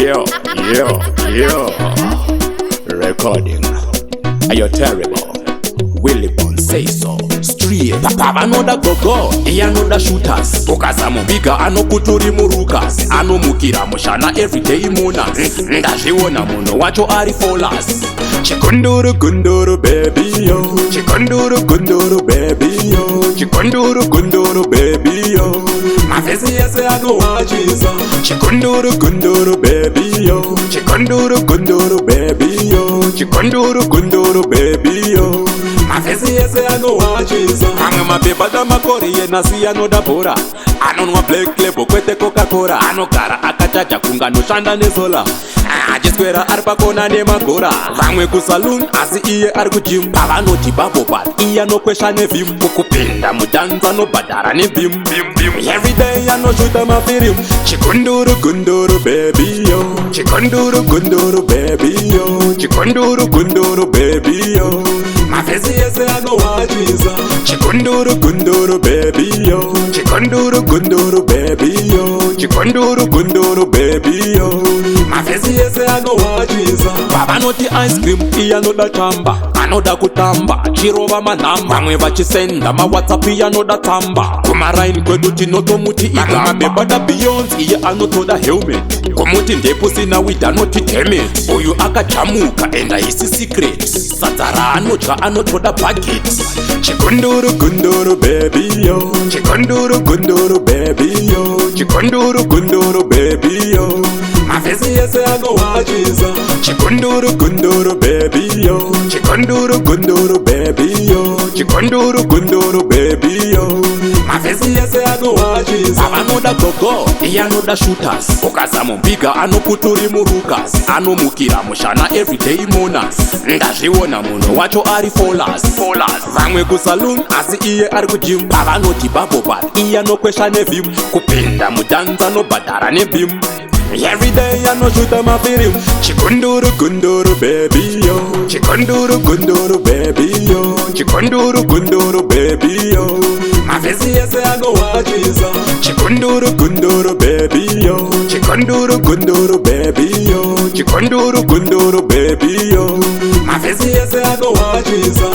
Yo. Recording. Are you terrible? Willie Bond say so. Straight. Papa anoda gogo, iye anoda shooters. Ukasamubika anokuturi murukas. Anomukira mushana everyday imunas. Ndazviona muno wacho ari folas. Chikunduru kunduru baby yo. Chikunduru kunduru baby yo. Chikunduru kunduru baby yo. Mafesi yese anowachiza. Chikunduru kunduru baby yo. Chikunduru kunduru baby yo. Chikunduru kunduru baby yo. Mafesi yese anowachiza. Amwe mapepa damakori yenasi anoda bhora. Anonwa black label kwete Coca-Cola. Anogara akachacha kunga noshanda nesola. Achiswera ari pakona nemagora. Vamwe kusaloon asi iye ari kujim. Pavanoti bubble bath iye anokwesha nevim. Ukupinda mudanza nobhadhara nebim. Everyday anoshuta mafilm. Chikunduru kunduru baby yo. Chikunduru kunduru baby yo. Chikunduru kunduru baby yo. Mafesi yese anowachiza. Chikunduru kunduru baby yo. Chikunduru kunduru baby yo. Chikunduru kunduru baby yo. Mafesi yese anowachiza. Pavanoti ice cream iye anoda tamba. Anoda kutamba chirova manhamba. Vamwe vachisenda mawhatsapp iye anoda tamba. Kumaraini kwedu tinotomuti igamba. Mabebada Beyonce iye anotoda helmet. Kumuti ndepusina wid anoti damn. Uyu akajamuka and haisi secret. Sadza anodya anotoda bucket. Chikunduru kunduru baby yo. Chikunduru kunduru baby yo. Chikunduru kunduru baby yo. Mafesi yese anowachiza. Chikunduru kunduru baby yo. Chikunduru kunduru baby yo. Chikunduru kunduru baby yo. Mafesi yese anowachiza. Avanoda gogo iye anoda shooters. Ukasamubika anokuturi murukas. Anomukira mushana everyday monas. Ndazviona muno wacho ari folas. Vamwe kusaloon asi iye ari kujim. Pavanoti bubble bath iye anokwesha nevim. Kupinda mudanza nobhadhara nebim. Everyday anoshuta mafilm. Chikunduru kunduru baby yo. Chikunduru kunduru baby yo. Chikunduru kunduru baby yo. Mafesi yese anowachiza. Chikunduru kunduru baby yo. Chikunduru kunduru baby yo. Chikunduru kunduru baby yo. Mafesi yese anowachiza.